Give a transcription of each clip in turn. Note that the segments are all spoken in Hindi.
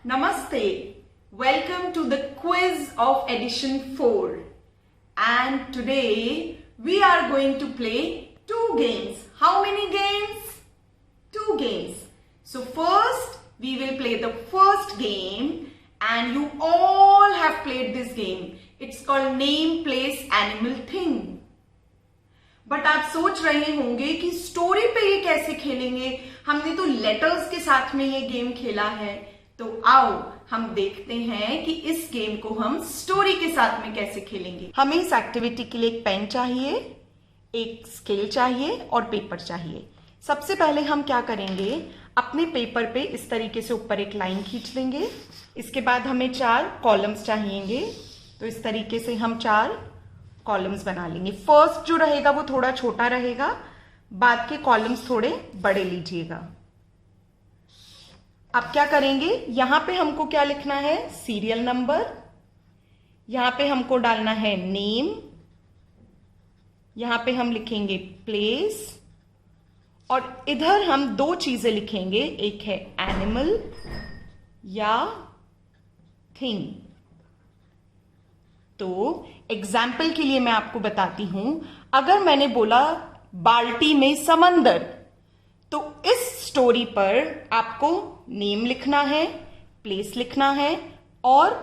Namaste. Welcome to the quiz of edition 4. And today we are going to play 2 games. How many games? 2 games. So first we will play the first game and you all have played this game. It's called Name, Place, Animal, Thing. But आप सोच रहे होंगे कि स्टोरी पे ये कैसे खेलेंगे, हमने तो लेटर्स के साथ में ये गेम खेला है। तो आओ हम देखते हैं कि इस गेम को हम स्टोरी के साथ में कैसे खेलेंगे। हमें इस एक्टिविटी के लिए एक पेन चाहिए, एक स्केल चाहिए और पेपर चाहिए। सबसे पहले हम क्या करेंगे, अपने पेपर पे इस तरीके से ऊपर एक लाइन खींच देंगे। इसके बाद हमें 4 कॉलम्स चाहिएंगे, तो इस तरीके से हम 4 कॉलम्स बना लेंगे। फर्स्ट जो रहेगा वो थोड़ा छोटा रहेगा, बाद के कॉलम्स थोड़े बड़े लीजिएगा। अब क्या करेंगे, यहां पे हमको क्या लिखना है, सीरियल नंबर, यहां पे हमको डालना है नेम, यहां पे हम लिखेंगे प्लेस और इधर हम 2 चीजें लिखेंगे, एक है एनिमल या थिंग। तो एग्जाम्पल के लिए मैं आपको बताती हूं, अगर मैंने बोला बाल्टी में समंदर, तो इस स्टोरी पर आपको नेम लिखना है, प्लेस लिखना है और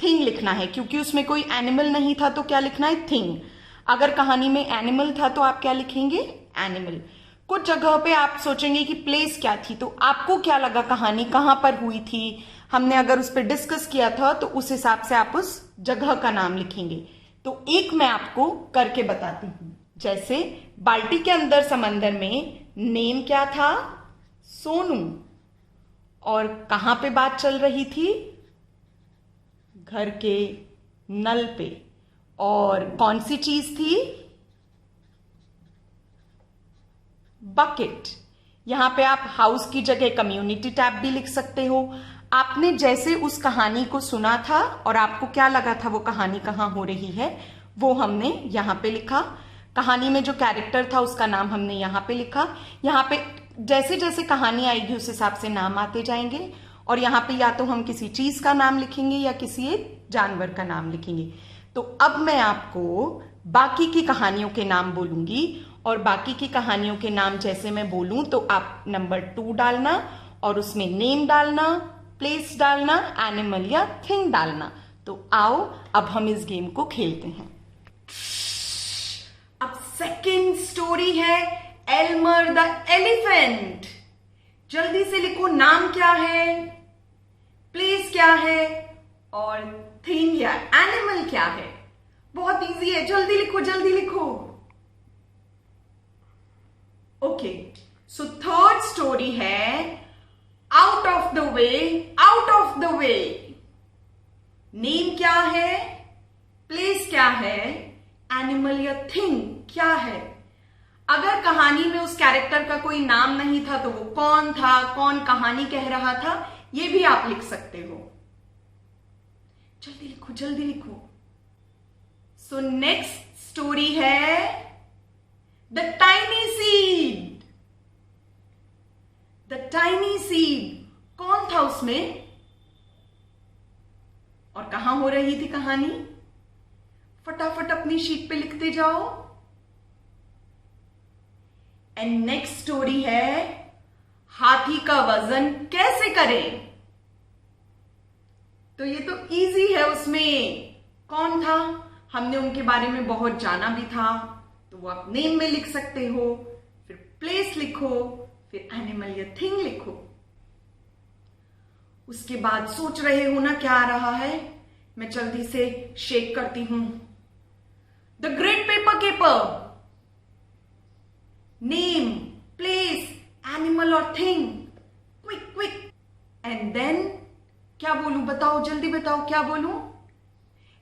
थिंग लिखना है। क्योंकि उसमें कोई एनिमल नहीं था तो क्या लिखना है, थिंग। अगर कहानी में एनिमल था तो आप क्या लिखेंगे, एनिमल। कुछ जगह पे आप सोचेंगे कि प्लेस क्या थी, तो आपको क्या लगा कहानी कहां पर हुई थी, हमने अगर उस पर डिस्कस किया था तो उस हिसाब से आप उस जगह का नाम लिखेंगे। तो एक मैं आपको करके बताती हूं, जैसे बाल्टी के अंदर समंदर में नेम क्या था, सोनू, और कहां पे बात चल रही थी, घर के नल पे, और कौन सी चीज थी, बकेट। यहां पे आप हाउस की जगह कम्युनिटी टैब भी लिख सकते हो। आपने जैसे उस कहानी को सुना था और आपको क्या लगा था वो कहानी कहां हो रही है, वो हमने यहां पे लिखा। कहानी में जो कैरेक्टर था उसका नाम हमने यहां पे लिखा। यहां पे जैसे जैसे कहानी आएगी उस हिसाब से नाम आते जाएंगे, और यहां पे या तो हम किसी चीज का नाम लिखेंगे या किसी एक जानवर का नाम लिखेंगे। तो अब मैं आपको बाकी की कहानियों के नाम बोलूंगी, और बाकी की कहानियों के नाम जैसे मैं बोलूं तो आप नंबर 2 डालना और उसमें नेम डालना, प्लेस डालना, एनिमल या थिंग डालना। तो आओ अब हम इस गेम को खेलते हैं। अब सेकंड स्टोरी है एल्मर द एलिफेंट। जल्दी से लिखो, नाम क्या है, प्लेस क्या है और थिंग या एनिमल क्या है। बहुत इजी है, जल्दी लिखो जल्दी लिखो। ओके, सो थर्ड स्टोरी है out of the way, out of the way. Name क्या है, प्लेस क्या है, एनिमल या थिंग क्या है। अगर कहानी में उस कैरेक्टर का कोई नाम नहीं था तो वो कौन था, कौन कहानी कह रहा था, ये भी आप लिख सकते हो। जल्दी लिखो जल्दी लिखो। सो नेक्स्ट स्टोरी है the tiny seed. The tiny seed, कौन था उसमें और कहां हो रही थी कहानी, फटाफट अपनी शीट पे लिखते जाओ। एंड नेक्स्ट स्टोरी है हाथी का वजन कैसे करें। तो ये तो इजी है, उसमें कौन था, हमने उनके बारे में बहुत जाना भी था, तो वो आप नेम में लिख सकते हो, फिर प्लेस लिखो, फिर एनिमल या थिंग लिखो। उसके बाद सोच रहे हो ना क्या आ रहा है, मैं जल्दी से शेक करती हूं। The great paper caper, name, place, animal और thing, quick quick. And then क्या बोलूं, बताओ जल्दी बताओ क्या बोलूं,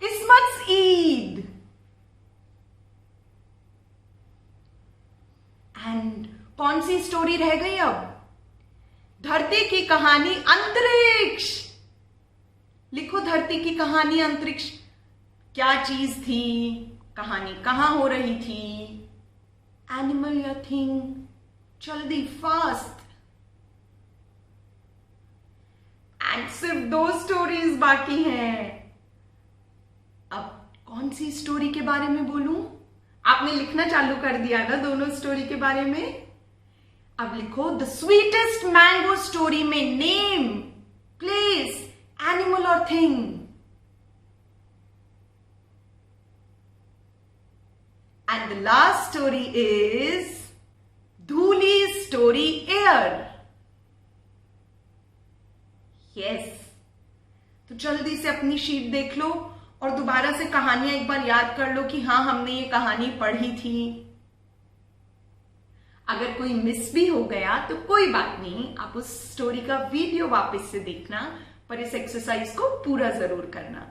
इस्मत्स ईद। एंड कौन सी स्टोरी रह गई अब, धरती की कहानी अंतरिक्ष। लिखो धरती की कहानी अंतरिक्ष, क्या चीज थी, कहानी कहां हो रही थी, एनिमल या थिंग, जल्दी फास्ट। एंड सिर्फ 2 स्टोरीज बाकी हैं। अब कौन सी स्टोरी के बारे में बोलूं? आपने लिखना चालू कर दिया ना दोनों स्टोरी के बारे में? अब लिखो द स्वीटेस्ट मैंगो स्टोरी में नेम, प्लेस, एनिमल और thing. And the last story is Dhuli's story air. Yes. तो जल्दी से अपनी शीट देख लो और दोबारा से कहानियां एक बार याद कर लो कि हाँ हमने ये कहानी पढ़ी थी। अगर कोई मिस भी हो गया तो कोई बात नहीं, आप उस स्टोरी का वीडियो वापस से देखना, पर इस एक्सरसाइज को पूरा जरूर करना।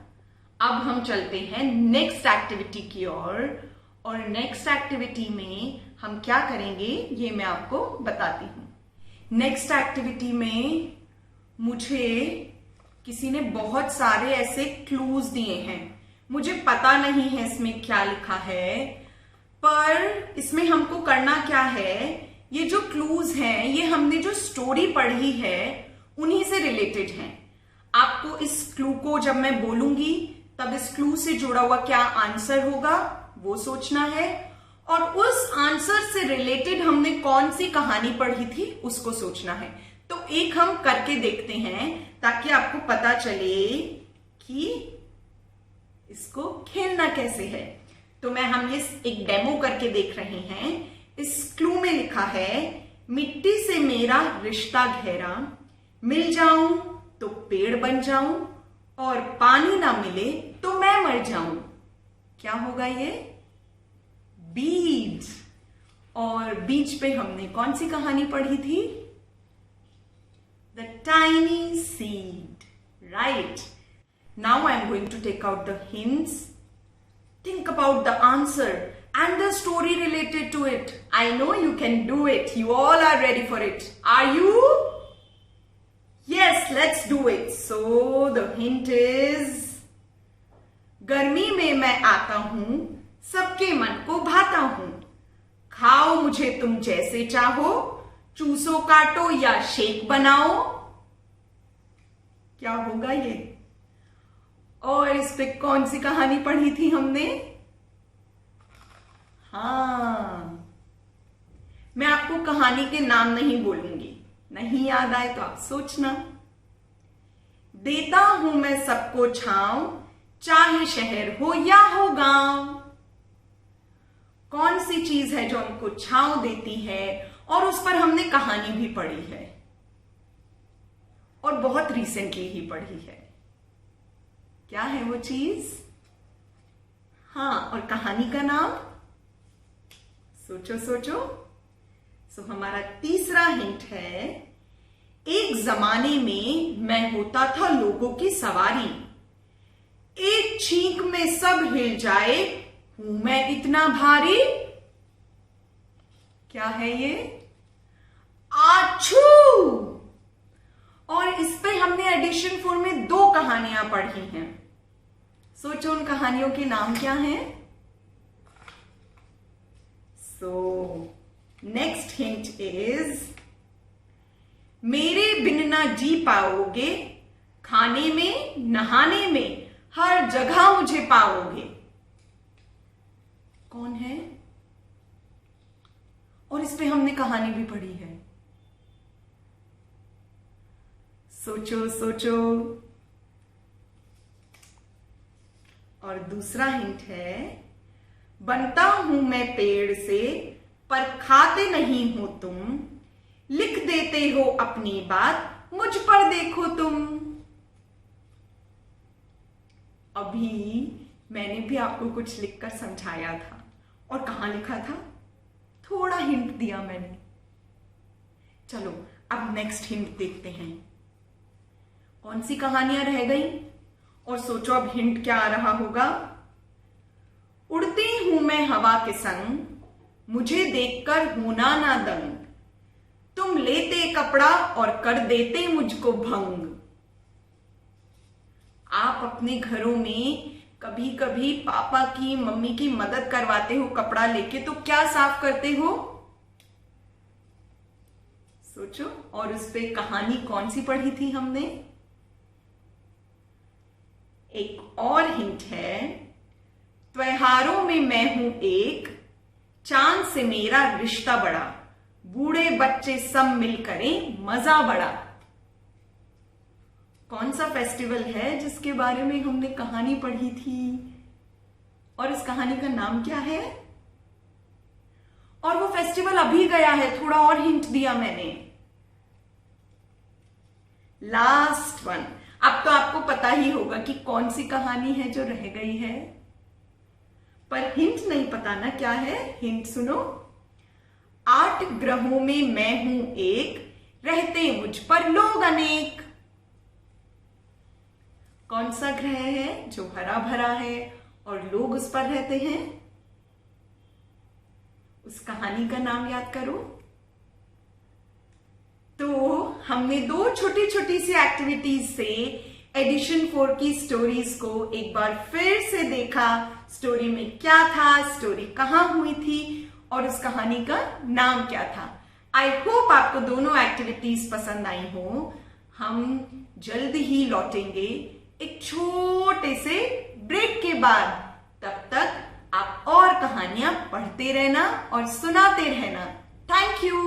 अब हम चलते हैं नेक्स्ट एक्टिविटी की ओर, और नेक्स्ट एक्टिविटी में हम क्या करेंगे ये मैं आपको बताती हूं। नेक्स्ट एक्टिविटी में मुझे किसी ने बहुत सारे ऐसे क्लूज दिए हैं। मुझे पता नहीं है इसमें क्या लिखा है, पर इसमें हमको करना क्या है, ये जो क्लूज हैं ये हमने जो स्टोरी पढ़ी है उन्हीं से रिलेटेड हैं। आपको इस क्लू को जब मैं बोलूंगी तब इस क्लू से जुड़ा हुआ क्या आंसर होगा वो सोचना है, और उस आंसर से रिलेटेड हमने कौन सी कहानी पढ़ी थी उसको सोचना है। तो एक हम करके देखते हैं ताकि आपको पता चले कि इसको खेलना कैसे है। तो हम ये एक डेमो करके देख रहे हैं। इस क्लू में लिखा है मिट्टी से मेरा रिश्ता गहरा, मिल जाऊं तो पेड़ बन जाऊं, और पानी ना मिले तो मैं मर जाऊं। क्या होगा ये? बीज। और बीज पे हमने कौन सी कहानी पढ़ी थी? The tiny seed, right. Now I am going to take out the hints, think about the answer and the story related to it. I know you can do it. You all are ready for it. Are you? Yes, let's do it. So the hint is, गर्मी में मैं आता हूं, सबके मन को भाता हूं, खाओ मुझे तुम जैसे चाहो, चूसो काटो या शेक बनाओ। क्या होगा ये? और इस पे कौन सी कहानी पढ़ी थी हमने? हाँ, मैं आपको कहानी के नाम नहीं बोलूंगी, नहीं याद आए तो आप सोचना। देता हूं मैं सबको छांव, चाहे शहर हो या हो गांव। कौन सी चीज है जो हमको छांव देती है और उस पर हमने कहानी भी पढ़ी है, और बहुत रिसेंटली ही पढ़ी है। क्या है वो चीज? हाँ, और कहानी का नाम? सोचो सोचो। सो हमारा तीसरा हिंट है, एक जमाने में मैं होता था लोगों की सवारी, एक छींक में सब हिल जाए, हूं मैं इतना भारी। क्या है ये? आछू। और इस पे हमने एडिशन 4 में 2 कहानियां पढ़ी हैं। सोचो उन कहानियों के नाम क्या हैं? So, next hint is, मेरे बिन ना जी पाओगे, खाने में नहाने में हर जगह मुझे पाओगे। कौन है? और इस पे हमने कहानी भी पढ़ी है। सोचो सोचो। और दूसरा हिंट है, बनता हूं मैं पेड़ से पर खाते नहीं हो तुम, लिख देते हो अपनी बात मुझ पर देखो तुम। अभी मैंने भी आपको कुछ लिखकर समझाया था, और कहां लिखा था? थोड़ा हिंट दिया मैंने। चलो अब नेक्स्ट हिंट देखते हैं, कौन सी कहानियां रह गई, और सोचो अब हिंट क्या आ रहा होगा। उड़ती हूं मैं हवा के संग, मुझे देखकर होना ना दंग, तुम लेते कपड़ा और कर देते मुझको भंग। आप अपने घरों में कभी कभी पापा की मम्मी की मदद करवाते हो कपड़ा लेके, तो क्या साफ करते हो? सोचो। और उस पे कहानी कौन सी पढ़ी थी हमने? एक और हिंट है, त्योहारों में मैं हूं एक, चांद से मेरा रिश्ता बड़ा, बूढ़े बच्चे सब मिल करें मजा बड़ा। कौन सा फेस्टिवल है जिसके बारे में हमने कहानी पढ़ी थी और इस कहानी का नाम क्या है? और वो फेस्टिवल अभी गया है, थोड़ा और हिंट दिया मैंने। Last one. अब तो आपको पता ही होगा कि कौन सी कहानी है जो रह गई है, पर हिंट नहीं पता ना क्या है। हिंट सुनो। 8 ग्रहों में मैं हूं एक, रहते मुझ पर लोग अनेक। कौन सा ग्रह है जो हरा भरा है और लोग उस पर रहते हैं? उस कहानी का नाम याद करो। तो हमने 2 छोटी छोटी सी एक्टिविटीज से एडिशन 4 की स्टोरीज को एक बार फिर से देखा। स्टोरी में क्या था, स्टोरी कहां हुई थी और उस कहानी का नाम क्या था। आई होप आपको दोनों एक्टिविटीज पसंद आई हो। हम जल्द ही लौटेंगे एक छोटे से ब्रेक के बाद। तब तक आप और कहानियां पढ़ते रहना और सुनाते रहना। Thank you.